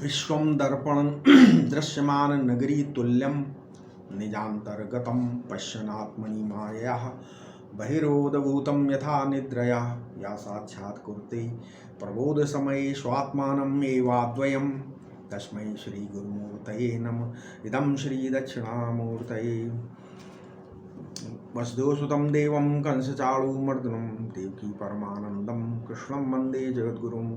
विश्वं दर्पणं दृश्यमान नगरी तुल्यं निजान्तर्गतं पश्यन्नात्मनि मायया बहिरोदभूतं यथा निद्रया या साक्षात् कुरुते प्रबोधसमये स्वात्मानम् एवाद्वयं तस्मै श्रीगुरुमूर्तये नमः। इदं श्रीदक्षिणामूर्तये। वसुदेवसुतं देवं कंसचाणूरमर्दनं देवकी परमानन्दं कृष्णं वन्दे जगद्गुरुं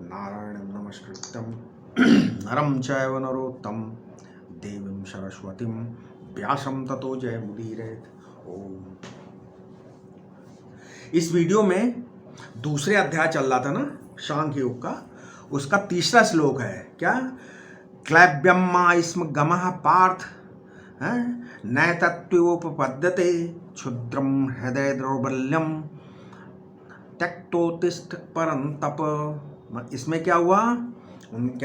नारायणं नमस्कृत्यं नरं चैव नरोत्तमं देवीं सरस्वतीं व्यासं ततो जयमुदीरयेत्। ओम। इस वीडियो में दूसरे अध्याय चल रहा था ना सांख्य योग का, उसका तीसरा श्लोक है क्या, क्लैब्यम मा स्म गमः पार्थ नैतत्वोपपद्यते क्षुद्रम हृदय दौर्बल्यम त्यक्तोतिष्ठ परंतप। इसमें क्या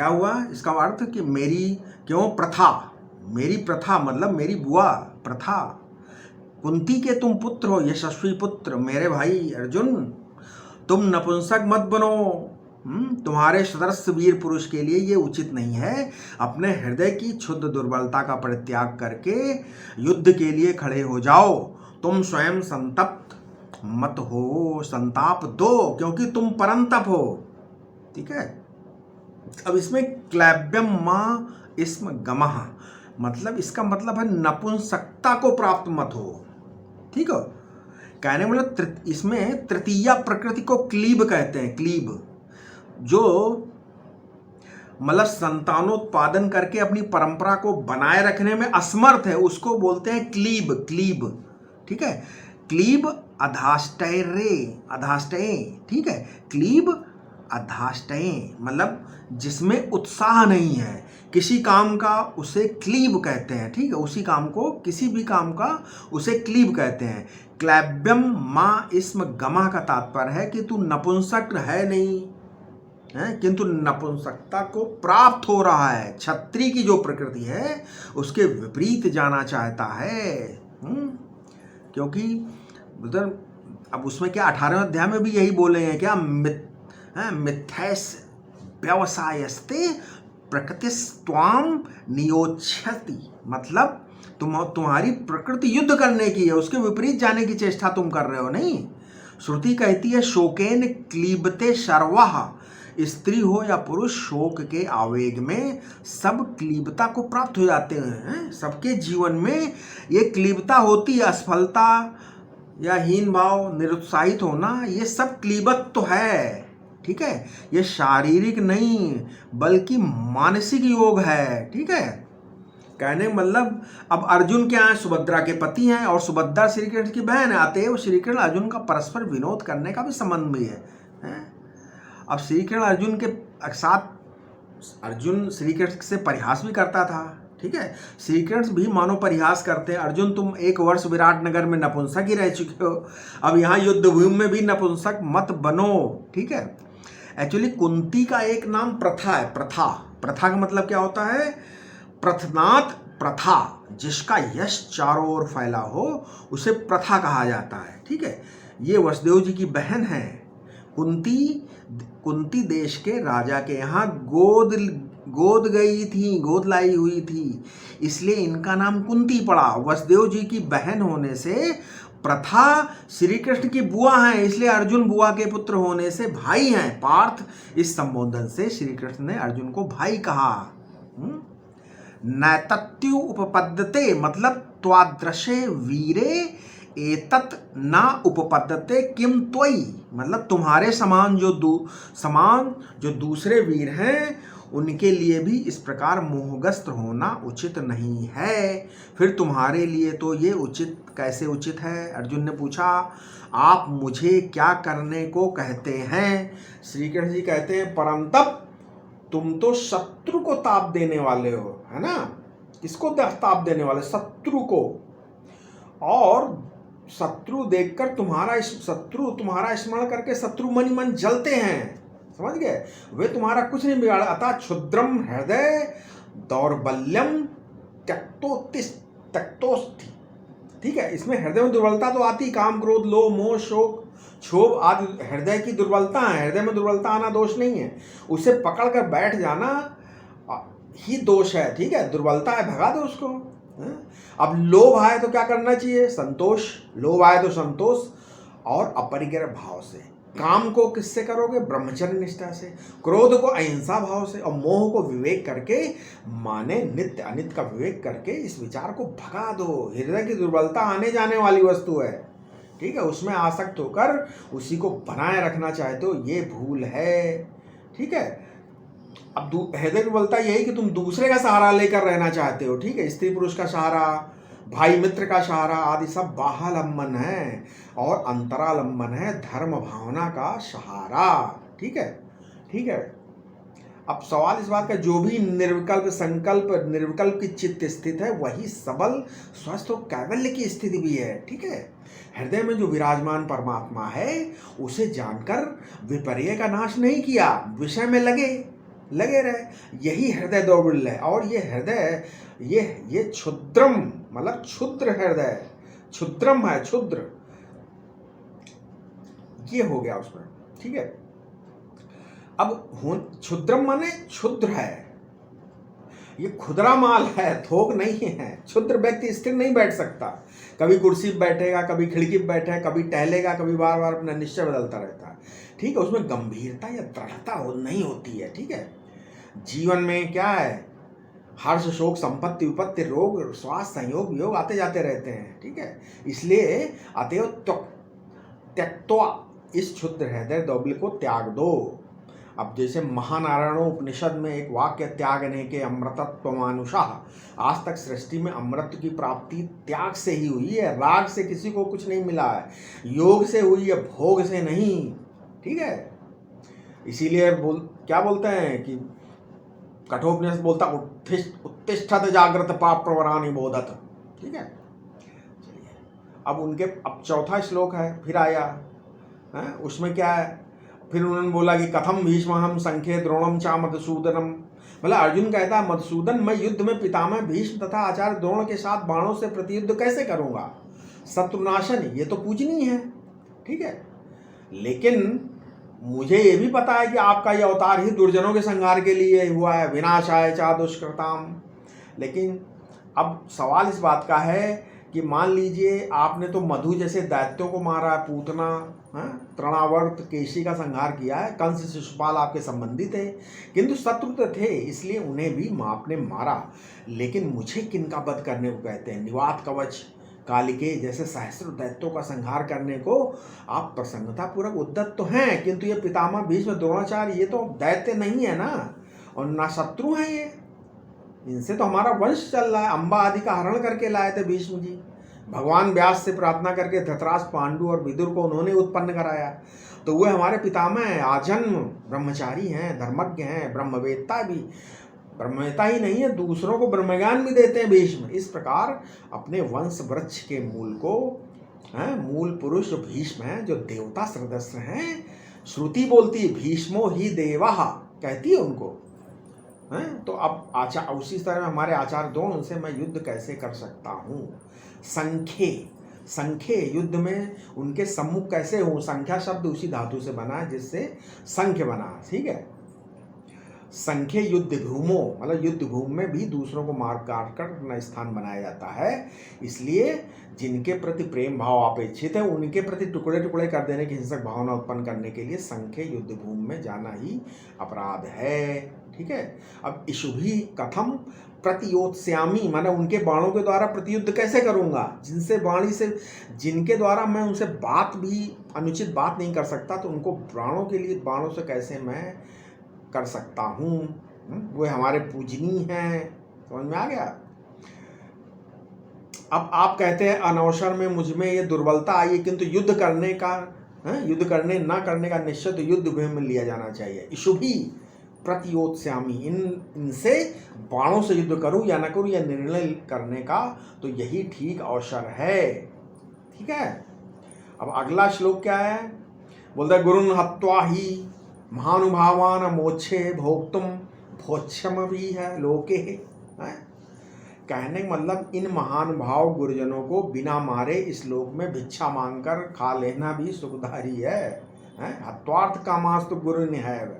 हुआ इसका अर्थ कि मेरी प्रथा मतलब मेरी बुआ प्रथा, कुंती के तुम पुत्र हो, यशस्वी पुत्र मेरे भाई अर्जुन, तुम नपुंसक मत बनो। तुम्हारे सदस्य वीर पुरुष के लिए ये उचित नहीं है। अपने हृदय की क्षुद्र दुर्बलता का परित्याग करके युद्ध के लिए खड़े हो जाओ। तुम स्वयं संतप्त मत हो, संताप दो, क्योंकि तुम परंतप हो। ठीक है। अब इसमें क्लैब्यम माँ इसम गमः, मतलब इसका मतलब है नपुंसकता को प्राप्त मत हो। ठीक है। कहने मतलब इसमें तृतीया प्रकृति को क्लीब कहते हैं। क्लीब जो मतलब संतानोत्पादन करके अपनी परंपरा को बनाए रखने में असमर्थ है, उसको बोलते हैं क्लीब। ठीक है। क्लीब अधाष्टय। ठीक है। क्लीब अधाष्टय मतलब जिसमें उत्साह नहीं है किसी काम का, उसे क्लीब कहते हैं। ठीक है। उसी काम को, किसी भी काम का उसे क्लीब कहते हैं। क्लैब्यम माँ इसम गमा का तात्पर्य है कि तू नपुंसक है नहीं है, किंतु नपुंसकता को प्राप्त हो रहा है। क्षत्रिय की जो प्रकृति है उसके विपरीत जाना चाहता है। क्योंकि अब उसमें क्या 18वें अध्याय में भी यही बोले हैं क्या, मिथ्यैस व्यवसायस्ते प्रकृतिस्त्वाम नियोच्छति, मतलब तुम्हारी प्रकृति युद्ध करने की है, उसके विपरीत जाने की चेष्टा तुम कर रहे हो। नहीं, श्रुति कहती है शोकेन क्लीबते सर्वः, स्त्री हो या पुरुष शोक के आवेग में सब क्लीबता को प्राप्त हो जाते हैं। सबके जीवन में ये क्लीबता होती है, असफलता या हीन भाव, निरुत्साहित होना, ये सब क्लीबत तो है। ठीक है। ये शारीरिक नहीं बल्कि मानसिक योग है। ठीक है। कहने मतलब अब अर्जुन क्या है, सुभद्रा के पति हैं और सुभद्रा श्री कृष्ण की बहन है, अतएव श्री कृष्ण अर्जुन का परस्पर विनोद करने का भी संबंध भी है। अब श्री कृष्ण अर्जुन के साथ, अर्जुन श्री कृष्ण से परिहास भी करता था। ठीक है। श्री कृष्ण भी मानो परिहास करते हैं, अर्जुन तुम 1 वर्ष विराटनगर में नपुंसक ही रह चुके हो, अब यहाँ युद्ध भूमि में भी नपुंसक मत बनो। ठीक है। एक्चुअली कुंती का एक नाम प्रथा है। प्रथा का मतलब क्या होता है, प्रथनात् प्रथा, जिसका यश चारों ओर फैला हो उसे प्रथा कहा जाता है। ठीक है। ये वसुदेव जी की बहन है। कुंती देश के राजा के यहाँ गोद लाई हुई थी, इसलिए इनका नाम कुंती पड़ा। वसुदेव जी की बहन होने से प्रथा श्री कृष्ण की बुआ है, इसलिए अर्जुन बुआ के पुत्र होने से भाई हैं। पार्थ, इस संबोधन से श्री कृष्ण ने अर्जुन को भाई कहा। नैतत्यु उपपद्यते मतलब त्वादृशे वीरे एतत् न उपपद्यते किम त्वयि, मतलब तुम्हारे समान जो दूसरे वीर हैं उनके लिए भी इस प्रकार मोहग्रस्त होना उचित नहीं है। फिर तुम्हारे लिए तो ये कैसे उचित है? अर्जुन ने पूछा, आप मुझे क्या करने को कहते हैं? श्री कृष्ण जी कहते हैं, परंतप तुम तो शत्रु को ताप देने वाले हो, है ना। किसको ताप देने वाले? शत्रु को। और शत्रु देखकर तुम्हारा स्मरण करके शत्रु मन ही मन जलते हैं, समझ गए। वे तुम्हारा कुछ नहीं बिगाड़ा। अतः क्षुद्रम हृदय दौर्बल्यम त्यक्तोस्ति। ठीक है। इसमें हृदय में दुर्बलता तो आती, काम क्रोध लोभ मोह शोक क्षोभ आदि हृदय की दुर्बलता है। हृदय में दुर्बलता आना दोष नहीं है, उसे पकड़ कर बैठ जाना ही दोष है, ठीक है, दुर्बलता है, भगा दो उसको। अब लोभ आए तो क्या करना चाहिए? संतोष। लोभ आए तो संतोष और अपरिग्रह भाव से। काम को किससे करोगे? ब्रह्मचर्य निष्ठा से। क्रोध को अहिंसा भाव से, और मोह को विवेक करके, माने नित्य अनित्य का विवेक करके इस विचार को भगा दो। हृदय की दुर्बलता आने जाने वाली वस्तु है, ठीक है, उसमें आसक्त होकर उसी को बनाए रखना चाहते हो, ये भूल है, ठीक है। अब हृदय की दुर्बलता यही कि तुम दूसरे का सहारा लेकर रहना चाहते हो, ठीक है, स्त्री पुरुष का सहारा, भाई मित्र का सहारा आदि सब बाह्यालंबन है, और अंतरालंबन है धर्म भावना का सहारा, ठीक है, ठीक है। अब सवाल इस बात का, जो भी निर्विकल्प संकल्प निर्विकल्प की चित्त स्थित है वही सबल स्वस्थ और कैवल्य की स्थिति भी है, ठीक है। हृदय में जो विराजमान परमात्मा है उसे जानकर विपर्य का नाश नहीं किया, विषय में लगे रहे, यही हृदय दौर्बल्य है। और ये हृदय ये क्षुद्रम, मतलब क्षुद्र हृदय, क्षुद्रम है, क्षुद्र, ये हो गया उसमें, ठीक है। अब क्षुद्रम माने क्षुद्र है, ये खुदरा माल है, थोक नहीं है। क्षुद्र व्यक्ति स्थिर नहीं बैठ सकता, कभी कुर्सी पर बैठेगा, कभी खिड़की पर बैठेगा, कभी टहलेगा, कभी बार बार अपना निश्चय बदलता रहता है, ठीक है। उसमें गंभीरता या दृढ़ता नहीं होती है, ठीक है। जीवन में क्या है, हर्ष शोक संपत्ति विपत्ति रोग स्वास्थ्य संयोग वियोग आते जाते रहते हैं, ठीक है। इसलिए अतएव त्यक्त्वा इस क्षुद्र हृदय दौर्बल्य को त्याग दो। अब जैसे महानारायणों उपनिषद में एक वाक्य, त्यागने के अमृतत्व मानुषा, आज तक सृष्टि में अमृत की प्राप्ति त्याग से ही हुई है, राग से किसी को कुछ नहीं मिला है, योग से हुई है, भोग से नहीं, ठीक है। इसीलिए क्या बोलते हैं कि कठोपनिषद बोलता उत्तिष्ठत जागृत पाप प्रवरानि बोधत, ठीक है। चलिए अब चौथा श्लोक है, फिर आया है, उसमें क्या है, फिर उन्होंने बोला कि कथम भीष्महम संख्ये द्रोणम चा मधुसूदनम, मतलब अर्जुन कहता है मधुसूदन, मैं युद्ध में पितामह भीष्म तथा आचार्य द्रोण के साथ बाणों से प्रतियुद्ध कैसे करूंगा? शत्रुनाशन ये तो पूजनीय है, ठीक है, लेकिन मुझे ये भी पता है कि आपका ये अवतार ही दुर्जनों के संहार के लिए हुआ है, विनाशाय चा दुष्कृताम। लेकिन अब सवाल इस बात का है कि मान लीजिए आपने तो मधु जैसे दैत्यों को मारा, पूतना, तृणावर्त, केशी का संहार किया है, कंस शिशुपाल आपके संबंधी थे, किंतु शत्रु तो थे, इसलिए उन्हें भी आपने मारा। लेकिन मुझे किनका वध करने को कहते हैं? निवात कवच कालिके जैसे सहस्त्र दैत्यों का संहार करने को आप प्रसन्नतापूर्वक उद्यत तो हैं, किंतु ये पितामह भीष्म द्रोणाचार्य ये तो दैत्य नहीं है ना, और ना शत्रु हैं, ये इनसे तो हमारा वंश चल रहा है। अम्बा आदि का हरण करके लाए थे भीष्म जी, भगवान व्यास से प्रार्थना करके धृतराष्ट्र, पांडु और विदुर को उन्होंने उत्पन्न कराया, तो वे हमारे पितामह हैं, आजन्म ब्रह्मचारी हैं, धर्मज्ञ हैं, ब्रह्मवेत्ता भी, ब्रह्मवेत्ता ही नहीं है, दूसरों को ब्रह्मज्ञान भी देते हैं भीष्म। इस प्रकार अपने वंश वृक्ष के मूल को मूल पुरुष जो भीष्म हैं, जो देवता सदस्य हैं, श्रुति बोलती भीष्मो ही देवा कहती है उनको, तो अब उसी तरह हमारे आचार्य द्रोण, उनसे मैं युद्ध कैसे कर सकता हूँ? संख्ये युद्ध में उनके सम्मुख कैसे हूँ? संख्या शब्द उसी धातु से बना है जिससे संख्य बना, ठीक है। संख्ये युद्ध भूमो, मतलब युद्ध भूमि में भी दूसरों को मार काट कर अपना स्थान बनाया जाता है, इसलिए जिनके प्रति प्रेम भाव अपेक्षित है उनके प्रति टुकड़े टुकड़े कर देने की हिंसक भावना उत्पन्न करने के लिए संख्ये युद्ध भूमि में जाना ही अपराध है, ठीक है। अब इशुभी कथम प्रतियोत्स्यामी, माने उनके बाणों के द्वारा प्रतियुद्ध कैसे करूंगा? जिनके द्वारा मैं उनसे बात भी, अनुचित बात नहीं कर सकता, तो उनको बाणों से कैसे मैं कर सकता हूँ? वे हमारे पूजनीय हैं, समझ में आ गया। अब आप कहते हैं अनवसर में मुझ में ये दुर्बलता आई, किंतु युद्ध करने ना करने का निश्चय तो युद्ध भूमि में लिया जाना चाहिए। इशुभी प्रतियोत्स्यामी, इनसे बाणों से युद्ध करूं या न करूं, या निर्णय करने का तो यही ठीक अवसर है, ठीक है। अब अगला श्लोक क्या है? बोलता है गुरुन हत्वा ही महानुभावान मोक्षे भोक्तुम भोक्षम भी है लोके है। कहने का मतलब इन महानुभाव गुरुजनों को बिना मारे इस लोक में भिक्षा मांगकर खा लेना भी सुखदारी है। हत्वार्थ कामास्तु गुरु निहैव,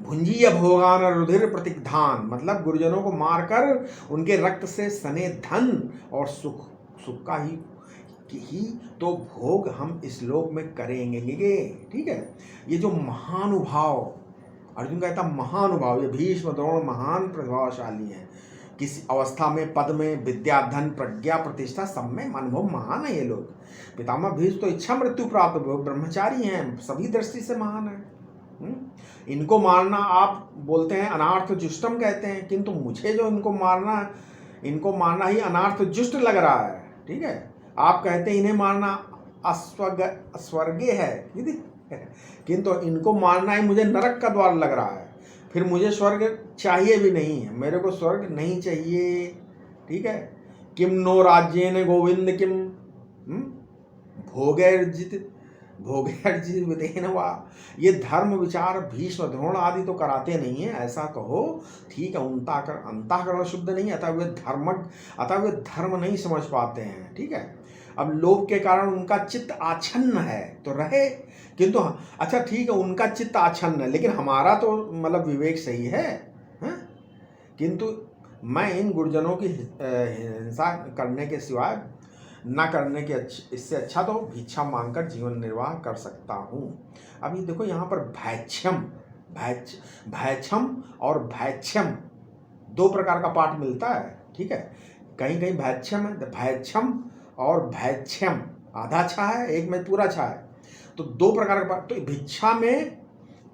भुंजीय भोगान रुधिर प्रतिग्धान, मतलब गुरुजनों को मारकर उनके रक्त से सने धन और सुख, सुख का ही तो भोग हम इस लोक में करेंगे। ठीक है, ये जो महानुभाव, अर्जुन कहता महानुभाव, ये भीष्म द्रोण महान प्रभावशाली हैं। किसी अवस्था में, पद में, विद्या, धन, प्रज्ञा, प्रतिष्ठा, सब में अनुभव महान है ये लोग। पितामह भीष्म तो इच्छा मृत्यु प्राप्त ब्रह्मचारी हैं, सभी दृष्टि से महान है। इनको मारना आप बोलते हैं अनार्थ जुष्टम कहते हैं, किंतु मुझे जो इनको मारना ही अनार्थ जुष्ट लग रहा है। ठीक है, आप कहते हैं इन्हें मारना अस्वर्गीय है, किंतु इनको मारना ही मुझे नरक का द्वार लग रहा है। फिर मुझे स्वर्ग चाहिए भी नहीं है, मेरे को स्वर्ग नहीं चाहिए। ठीक है, किम नो राज्येन गोविंद किम भोगैर्जित विदेन वा। ये धर्म विचार भीष्म द्रोण आदि तो कराते नहीं है, ऐसा कहो ठीक है। अंतःकरण शुद्ध नहीं, अतः वे धर्म नहीं समझ पाते हैं। ठीक है, अब लोभ के कारण उनका चित्त आच्छन्न है तो रहे, किंतु अच्छा ठीक है उनका चित्त आच्छन्न है, लेकिन हमारा तो मतलब विवेक सही है, किंतु मैं इन गुरुजनों की हिंसा करने के सिवाय ना करने के इससे अच्छा तो भिक्षा मांगकर जीवन निर्वाह कर सकता हूँ। अभी देखो यहाँ पर भैक्षम और भैक्षम दो प्रकार का पाठ मिलता है। ठीक है, कहीं कहीं भैक्षम है, भैक्षम और भैक्षम आधा छा है, एक में पूरा छा है, तो दो प्रकार का पाठ। तो भिक्षा में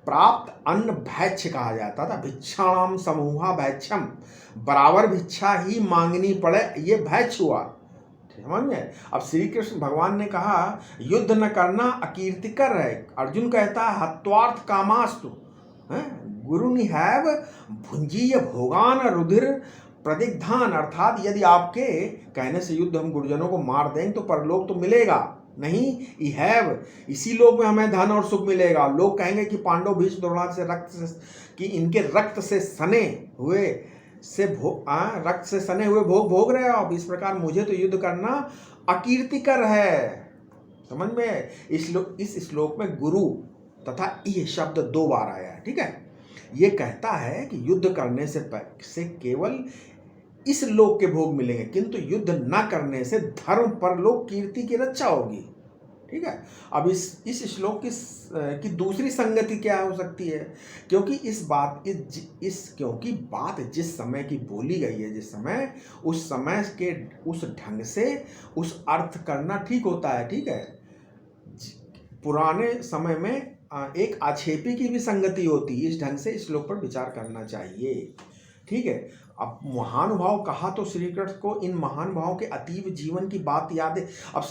प्राप्त अन्न भैक्ष कहा जाता था, भिक्षाणाम समूहा भैक्षम, बराबर भिक्षा ही मांगनी पड़े, ये भैक्ष हुआ। समझ में? अब श्री कृष्ण भगवान ने कहा युद्ध न करना अकीर्तिकर है। अर्जुन कहता है हत्वार्थ कामास्तु, गुरु निहैव भुंजीय भोगान रुधिर प्रतिग्धान, अर्थात यदि आपके कहने से युद्ध हम गुरुजनों को मार देंगे तो परलोक तो मिलेगा नहीं, इहैव इसी लोक में हमें धन और सुख मिलेगा। लोग कहेंगे कि पांडव भीष्म द्रोणादि से इनके रक्त से सने हुए भोग भोग रहे हो आप। इस प्रकार मुझे तो युद्ध करना अकीर्तिकर है। समझ में? इस श्लोक में गुरु तथा यह शब्द दो बार आया है। ठीक है, ये कहता है कि युद्ध करने से केवल इस लोक के भोग मिलेंगे, किंतु युद्ध न करने से धर्म पर लोक कीर्ति की रक्षा होगी। ठीक है, अब इस श्लोक की दूसरी संगति क्या हो सकती है? क्योंकि क्योंकि बात जिस समय की बोली गई है, उस समय के उस ढंग से उस अर्थ करना ठीक होता है। ठीक है, पुराने समय में एक आक्षेपी की भी संगति होती है, इस ढंग से इस श्लोक पर विचार करना चाहिए। ठीक है, अब महानुभाव कहा तो श्री कृष्ण को इन महानुभावों के अतीव जीवन की बात याद है। अब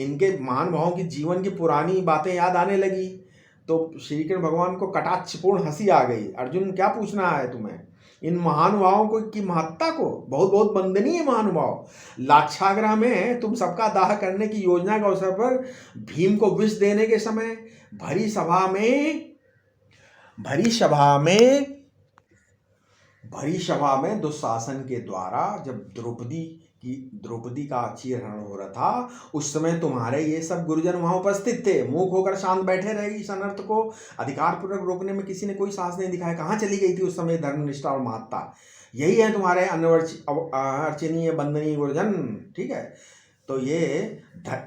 इनके महानुभावों की जीवन की पुरानी बातें याद आने लगी तो श्री कृष्ण भगवान को कटाक्षपूर्ण हंसी आ गई। अर्जुन क्या पूछना है तुम्हें? इन महानुभावों को की महत्ता को, बहुत बहुत वंदनीय महानुभाव। लाक्षागृह में तुम सबका दाह करने की योजना के अवसर पर भीम को विष देने के समय भरी सभा में दुशासन के द्वारा जब द्रौपदी का चीरहरण हो रहा था, उस समय तुम्हारे ये सब गुरुजन वहां उपस्थित थे। मूक होकर शांत बैठे रहेगी, इस अनर्थ को अधिकार पूर्वक रोकने में किसी ने कोई साहस नहीं दिखाया। कहाँ चली गई थी उस समय धर्मनिष्ठा और महत्ता? यही है तुम्हारे अर्चनीय वंदनीय गुरुजन। ठीक है, तो ये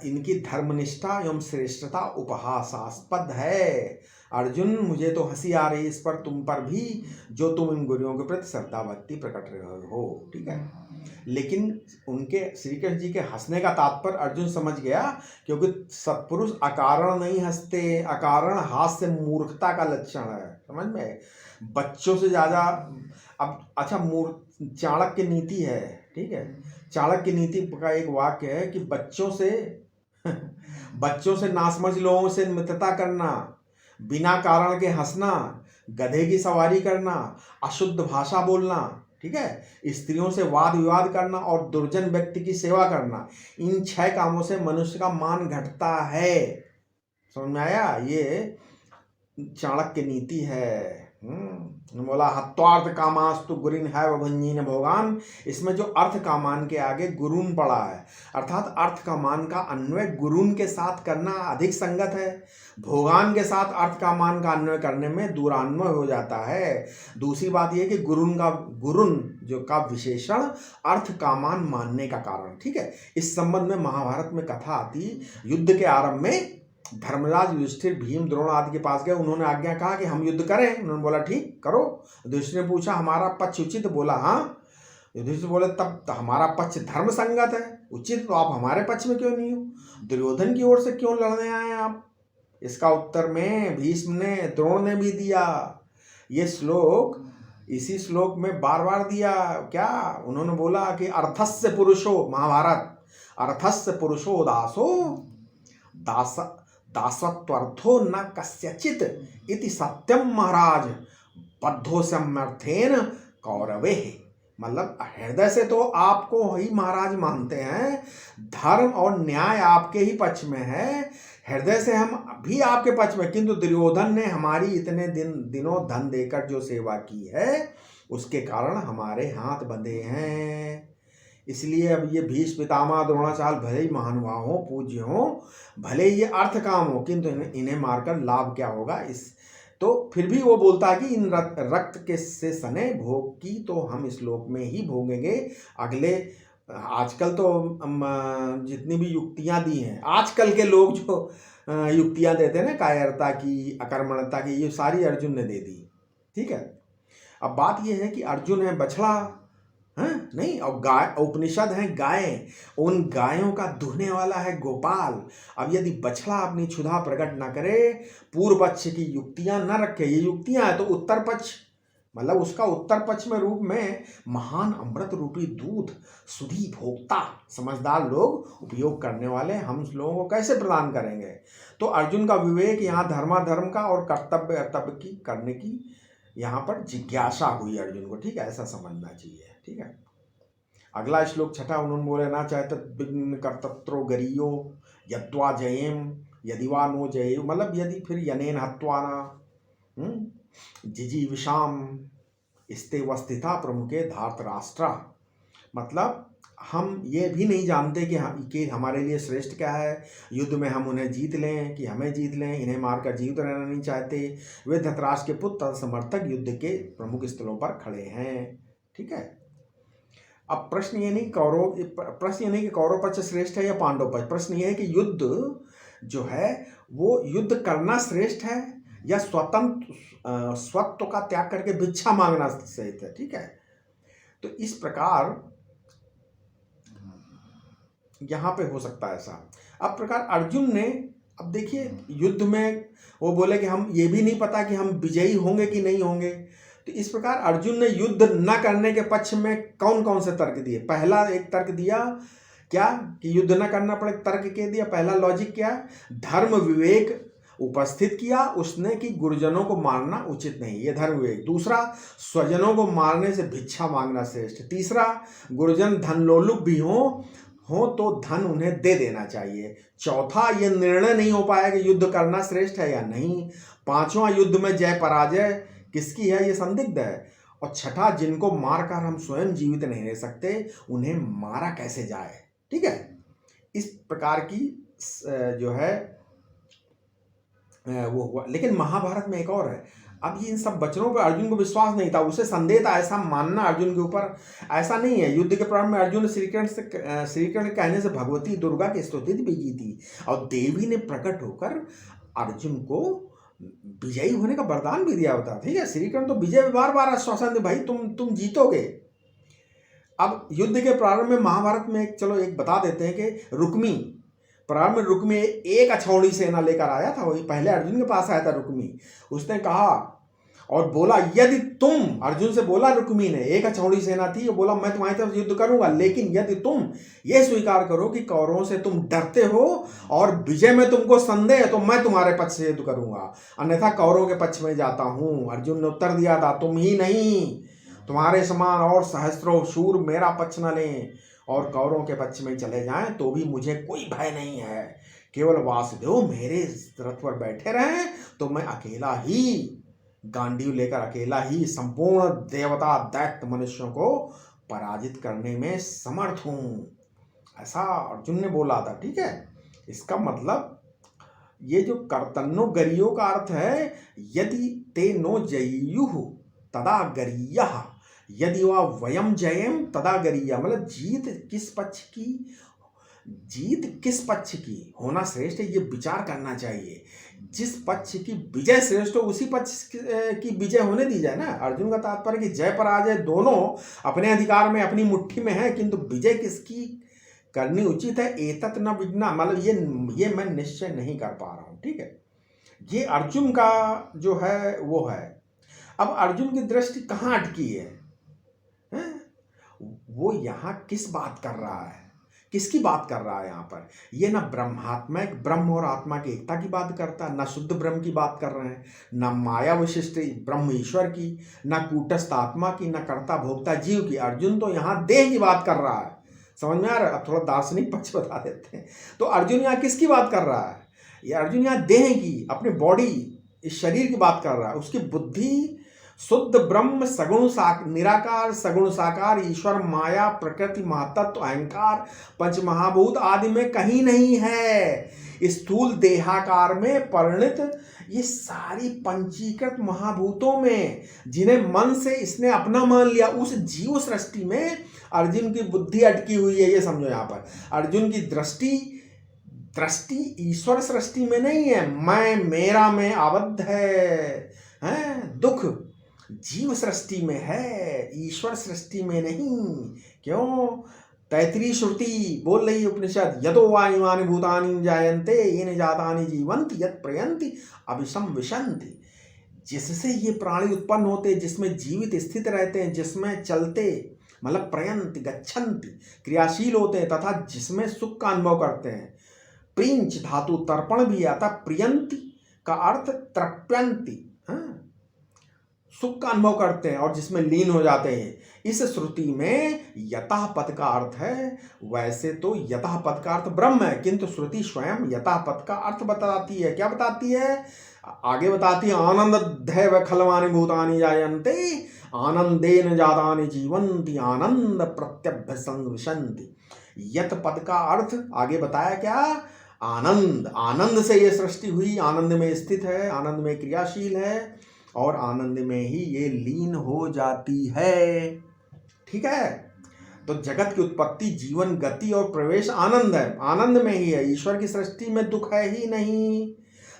इनकी धर्मनिष्ठा एवं श्रेष्ठता उपहासास्पद है। अर्जुन मुझे तो हंसी आ रही इस पर, तुम पर भी, जो तुम इन गुरुओं के प्रति श्रद्धा भक्ति प्रकट रहे हो। ठीक है, लेकिन उनके श्री कृष्ण जी के हंसने का तात्पर्य अर्जुन समझ गया, क्योंकि सत्पुरुष अकारण नहीं हंसते, अकारण हास्य मूर्खता का लक्षण है। समझ में? बच्चों से ज़्यादा अब अच्छा चाणक्य नीति है। ठीक है, चाणक्य नीति का एक वाक्य है कि बच्चों से नासमझ लोगों से मित्रता करना, बिना कारण के हंसना, गधे की सवारी करना, अशुद्ध भाषा बोलना, ठीक है, स्त्रियों से वाद विवाद करना और दुर्जन व्यक्ति की सेवा करना, इन 6 कामों से मनुष्य का मान घटता है। समझ में आया? ये चाणक्य नीति है। बोला हत्वार्थ कामास्तु गुरिन है भुंजीन भोगान। इसमें जो अर्थ कामान के आगे गुरुन पड़ा है, अर्थात अर्थ कामान का अन्वय गुरुन के साथ करना अधिक संगत है। भोगान के साथ अर्थ कामान का अन्वय करने में दूरान्वय हो जाता है। दूसरी बात यह कि गुरुन जो का विशेषण अर्थ कामान मानने का कारण। ठीक है, इस संबंध में महाभारत में कथा आती, युद्ध के आरंभ में धर्मराज युधिष्ठिर भीम द्रोण आदि के पास गए, उन्होंने आज्ञा कहा कि हम युद्ध करें। उन्होंने बोला ठीक करो। युधिष्ठिर ने पूछा हमारा पक्ष उचित? बोला हाँ। युधिष्ठिर बोले तब तो हमारा पक्ष धर्म संगत है, उचित, तो आप हमारे पक्ष में क्यों नहीं हो? दुर्योधन की ओर से क्यों लड़ने आए आप? इसका उत्तर में भीष्म ने, द्रोण ने भी दिया। ये श्लोक इसी श्लोक में बार बार दिया। क्या उन्होंने बोला कि अर्थस्य पुरुषो, महाभारत, अर्थस्य पुरुषो दासो दासत्वर्थो न कस्यचित इति सत्यम महाराज बद्धो सम्यर्थेन कौरवे। मतलब हृदय से तो आपको ही महाराज मानते हैं, धर्म और न्याय आपके ही पक्ष में है, हृदय से हम भी आपके पक्ष में, किंतु दुर्योधन ने हमारी इतने दिनों धन देकर जो सेवा की है उसके कारण हमारे हाथ बंधे हैं। इसलिए अब ये भीष्म पितामह द्रोणाचार्य भले ही महानुभाव हो, पूज्य हो, भले ये अर्थ काम हो, किंतु इन्हें मारकर लाभ क्या होगा? इस तो फिर भी वो बोलता है कि इन रक्त के से सने भोग की तो हम इस लोक में ही भोगेंगे। अगले आजकल तो जितनी भी युक्तियां दी हैं, आजकल के लोग जो युक्तियां देते हैं ना, कायरता की, अकर्मण्यता की, ये सारी अर्जुन ने दे दी। ठीक है, अब बात ये है कि अर्जुन है बछड़ा, हाँ नहीं, और गाय, उपनिषद है गाय, उन गायों का दुहने वाला है गोपाल। अब यदि बछड़ा अपनी क्षुधा प्रकट न करे, पूर्व पक्ष की युक्तियां न रखे, ये युक्तियां है तो उत्तर पक्ष, मतलब उसका उत्तर पक्ष में रूप में महान अमृत रूपी दूध सुधी भोक्ता समझदार लोग उपयोग करने वाले हम लोगों को कैसे प्रदान करेंगे? तो अर्जुन का विवेक यहाँ धर्माधर्म का और कर्तव्य की करने की यहाँ पर जिज्ञासा हुई अर्जुन को। ठीक है, ऐसा समझना चाहिए। ठीक है, अगला श्लोक छठा, उन्होंने बोले ना चाहे तो विघ्न कर्तत्रो गरियो यद्वा जयेम यदि वा नो जये, मतलब यदि फिर यनेन हत्वाना जिजी विषाम स्ते वस्थिता प्रमुखे धार्तराष्ट्रा। मतलब हम ये भी नहीं जानते कि हमारे लिए श्रेष्ठ क्या है, युद्ध में हम उन्हें जीत लें कि हमें जीत लें, इन्हें मारकर जीवित रहना नहीं चाहते। वे धृतराष्ट्र के पुत्र समर्थक युद्ध के प्रमुख स्थलों पर खड़े हैं। ठीक है, अब प्रश्न ये नहीं कि कौरव पक्ष श्रेष्ठ है या पांडव पक्ष, प्रश्न ये है कि युद्ध जो है वो युद्ध करना श्रेष्ठ है या स्वत्व का त्याग करके भिक्षा मांगना श्रेष्ठ है। ठीक है, तो इस प्रकार यहाँ पे हो सकता है ऐसा। अब प्रकार अर्जुन ने, अब देखिए युद्ध में वो बोले कि हम ये भी नहीं पता कि हम विजयी होंगे कि नहीं होंगे, तो इस प्रकार अर्जुन ने युद्ध न करने के पक्ष में कौन कौन से तर्क दिए? पहला एक तर्क दिया क्या कि युद्ध न करना पड़े, तर्क के दिया, पहला लॉजिक क्या? धर्म विवेक उपस्थित किया उसने कि गुरुजनों को मारना उचित नहीं, ये धर्म विवेक। दूसरा, स्वजनों को मारने से भिक्षा मांगना श्रेष्ठ। तीसरा, गुरुजन धनलोलुप भी हो तो धन उन्हें दे देना चाहिए। चौथा, ये निर्णय नहीं हो पाया कि युद्ध करना श्रेष्ठ है या नहीं। पांचवा, युद्ध में जय पराजय किसकी है ये संदिग्ध है। और छठा, जिनको मारकर हम स्वयं जीवित नहीं रह सकते उन्हें मारा कैसे जाए। ठीक है, इस प्रकार की जो है वो हुआ। लेकिन महाभारत में एक और है, अब ये इन सब वचनों पर अर्जुन को विश्वास नहीं था, उसे संदेह था, ऐसा मानना अर्जुन के ऊपर ऐसा नहीं है। युद्ध के प्रारंभ में अर्जुन ने श्रीकृष्ण के कहने से भगवती दुर्गा की स्तुति भी की थी और देवी ने प्रकट होकर अर्जुन को विजयी होने का वरदान भी दिया होता। ठीक है, श्रीकृष्ण तो विजय बार बार आश्वासन दे, भाई तुम जीतोगे। अब युद्ध के प्रारंभ में महाभारत में चलो एक बता देते हैं कि रुक्मी, प्रारंभ में रुक्मी एक अछौड़ी सेना लेकर आया था, वही पहले अर्जुन के पास आया था रुक्मी। उसने कहा और बोला यदि तुम, अर्जुन से बोला रुक्मी ने, एक अछौड़ी सेना थी, वो बोला मैं तुम्हारी तरफ युद्ध करूंगा, लेकिन यदि तुम ये स्वीकार करो कि कौरवों से तुम डरते हो और विजय में तुमको संदेह है तो मैं तुम्हारे पक्ष से युद्ध करूंगा, अन्यथा कौरवों के पक्ष में जाता हूं। अर्जुन ने उत्तर दिया था, तुम ही नहीं, तुम्हारे समान और सहस्त्रों शूर मेरा पक्ष न लें और कौरवों के पक्ष में चले जाएं तो भी मुझे कोई भय नहीं है। केवल वासुदेव मेरे रथ पर बैठे रहें तो मैं अकेला ही गांडीव लेकर अकेला ही संपूर्ण देवता दैत्य मनुष्यों को पराजित करने में समर्थ हूँ, ऐसा अर्जुन ने बोला था। ठीक है, इसका मतलब ये जो कर्तन्नो गरियो का अर्थ है, यदि ते नो जयुः तदा गरियः, यदि वा वयम जयेम तदा गरिया, मतलब जीत किस पक्ष की होना श्रेष्ठ है, ये विचार करना चाहिए। जिस पक्ष की विजय श्रेष्ठ हो उसी पक्ष की विजय होने दी जाए ना। अर्जुन का तात्पर्य कि जय पराजय दोनों अपने अधिकार में, अपनी मुट्ठी में है, किंतु विजय किसकी करनी उचित है, एतत् न विज्ञा, मतलब ये मैं निश्चय नहीं कर पा रहा हूँ। ठीक है, ये अर्जुन का जो है वो है। अब अर्जुन की दृष्टि कहाँ अटकी है? वो यहाँ किस बात कर रहा है, किसकी बात कर रहा है यहाँ पर? ये ना ब्रह्मात्मक ब्रह्म और आत्मा की एकता की बात करता, ना शुद्ध ब्रह्म की बात कर रहे हैं, ना माया विशिष्ट ब्रह्म ईश्वर की, ना कूटस्थ आत्मा की, ना कर्ता भोक्ता जीव की। अर्जुन तो यहाँ देह की बात कर रहा है। समझ में आ रहा है? अब थोड़ा दार्शनिक पक्ष बता देते हैं। तो अर्जुन यहाँ किसकी बात कर रहा है? ये अर्जुन यहाँ देह की, अपनी बॉडी, इस शरीर की बात कर रहा है। उसकी बुद्धि शुद्ध ब्रह्म सगुण निराकार सगुण साकार ईश्वर माया प्रकृति महातत्व अहंकार पंच महाभूत आदि में कहीं नहीं है। स्थूल देहाकार में परिणित ये सारी पंचीकृत महाभूतों में, जिन्हें मन से इसने अपना मान लिया, उस जीव सृष्टि में अर्जुन की बुद्धि अटकी हुई है। ये समझो, यहाँ पर अर्जुन की दृष्टि ईश्वर सृष्टि में नहीं है, मैं मेरा में आबद्ध है। दुख जीव सृष्टि में है, ईश्वर सृष्टि में नहीं। क्यों? तैतरीय श्रुति बोल रही है उपनिषद, यतो वा इमानि भूतानि जायन्ते येन जातानि जीवन्ति यत् प्रयन्ति अभिशम विशन्ति। जिससे ये प्राणी उत्पन्न होते, जिसमें जीवित स्थित रहते हैं, जिसमें चलते मतलब प्रयन्ति गच्छन्ति क्रियाशील होते हैं, तथा जिसमें सुख का अनुभव करते हैं। प्रिंच धातु तर्पण भी आता, प्रियंति का अर्थ तृप्यन्ति, सुख का अनुभव करते हैं और जिसमें लीन हो जाते हैं। इस श्रुति में यतः पद का अर्थ है, वैसे तो यतः पद का अर्थ ब्रह्म है, किंतु श्रुति स्वयं यतः पद का अर्थ बताती है। क्या बताती है? आगे बताती है, आनंदैव खलवानि भूतानि जायन्ते आनंदेन जातानि जीवन्ति आनंद प्रत्यभ्यसंविशन्ति। यत पद का अर्थ आगे बताया क्या? आनंद। आनंद से ये सृष्टि हुई, आनंद में स्थित है, आनंद में क्रियाशील है और आनंद में ही ये लीन हो जाती है। ठीक है, तो जगत की उत्पत्ति, जीवन, गति और प्रवेश आनंद है, आनंद में ही है। ईश्वर की सृष्टि में दुख है ही नहीं।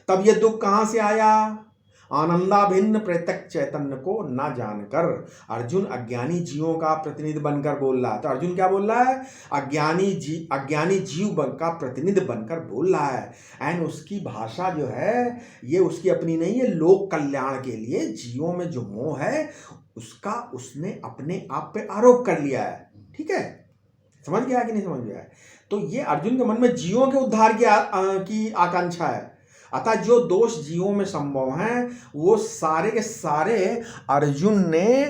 तब ये दुख कहाँ से आया? आनंदाभिन्न प्रत्यक्ष चैतन्य को न जानकर अर्जुन अज्ञानी जीवों का प्रतिनिधि बनकर बोल रहा है। तो अर्जुन क्या बोल रहा है? अज्ञानी जीव का प्रतिनिधि बनकर बोल रहा है। एंड उसकी भाषा जो है ये उसकी अपनी नहीं है, लोक कल्याण के लिए जीवों में जो मोह है उसका उसने अपने आप पे आरोप कर लिया है। ठीक है, समझ गया कि नहीं समझ गया? तो ये अर्जुन के मन में जीवों के उद्धार की आकांक्षा है। अतः जो दोष जीवों में संभव हैं वो सारे के सारे अर्जुन ने,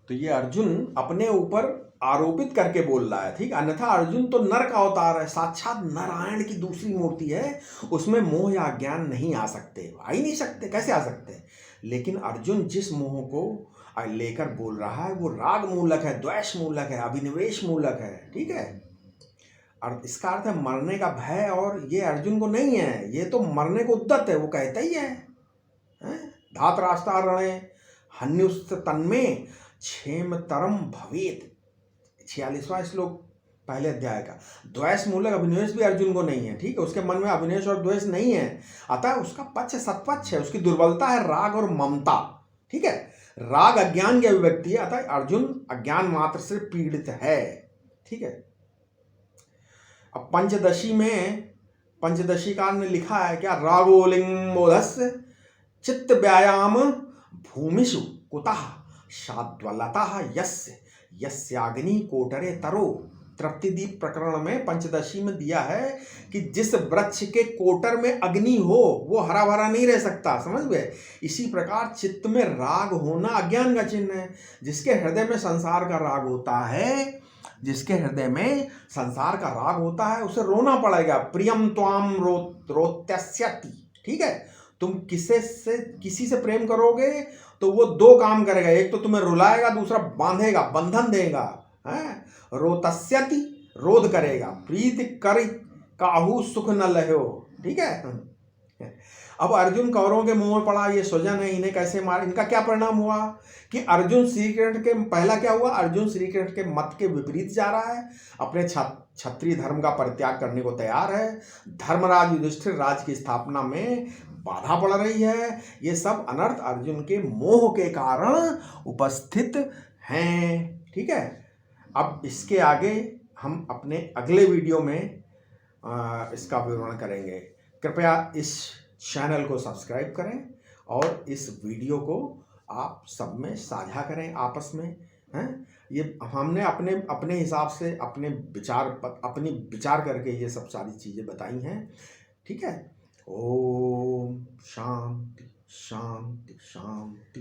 तो ये अर्जुन अपने ऊपर आरोपित करके बोल रहा है। ठीक, अन्यथा अर्जुन तो नर का अवतार है, साक्षात नारायण की दूसरी मूर्ति है, उसमें मोह या ज्ञान नहीं आ सकते, आ ही नहीं सकते। कैसे आ सकते? लेकिन अर्जुन जिस मोह को लेकर बोल रहा है वो राग मूलक है, द्वेष मूलक है, अभिनिवेश मूलक है। ठीक है, और इसका अर्थ है मरने का भय, और ये अर्जुन को नहीं है, ये तो मरने को उद्यत है। वो कहता ही है, धातराष्ट्रारणे हन्युस्त तन्मे क्षेमतरम भवेत, 46वां श्लोक पहले अध्याय का। द्वेष मूलक अभिनिवेश भी अर्जुन को नहीं है। ठीक है, उसके मन में अभिनिवेश और द्वेष नहीं है, अतः उसका पक्ष सत्पक्ष है। उसकी दुर्बलता है राग और ममता। ठीक है, राग अज्ञान की अभिव्यक्ति है, अतः अर्जुन अज्ञान मात्र से पीड़ित है। ठीक है, अब पंचदशीकार ने लिखा है क्या? रागोलिंगोधस्य चित्त व्यायाम भूमिषु कुतः शाद्वलतः यस्याग्नि कोटरे तरो। तृप्तिदीप प्रकरण में पंचदशी में दिया है कि जिस वृक्ष के कोटर में अग्नि हो वो हरा भरा नहीं रह सकता। समझ गए? इसी प्रकार चित्त में राग होना अज्ञान का चिन्ह है। जिसके हृदय में संसार का राग होता है, जिसके हृदय में संसार का राग होता है, उसे रोना पड़ेगा। प्रियम त्वाम रोत्यस्यति। ठीक है, तुम किसी से प्रेम करोगे तो वो दो काम करेगा, एक तो तुम्हें रुलाएगा, दूसरा बांधेगा, बंधन देगा। है रोतस्यति, रोध करेगा, प्रीति करि काहू सुख न लहो। ठीक है। अब अर्जुन कौरवों के मुंह में पड़ा, ये स्वजन है, इन्हें कैसे मार। इनका क्या परिणाम हुआ कि अर्जुन श्री कृष्ण के, पहला क्या हुआ, अर्जुन श्री कृष्ण के मत के विपरीत जा रहा है, अपने क्षत्रिय धर्म का परित्याग करने को तैयार है, धर्मराज युधिष्ठिर राज की स्थापना में बाधा पड़ रही है। ये सब अनर्थ अर्जुन के मोह के कारण उपस्थित हैं। ठीक है। अब इसके आगे हम अपने अगले वीडियो में इसका विवरण करेंगे। कृपया इस चैनल को सब्सक्राइब करें और इस वीडियो को आप सब में साझा करें आपस में। हैं, ये हमने अपने हिसाब से अपने विचार करके ये सब सारी चीज़ें बताई हैं। ठीक है। ओम शांति शांति शांति।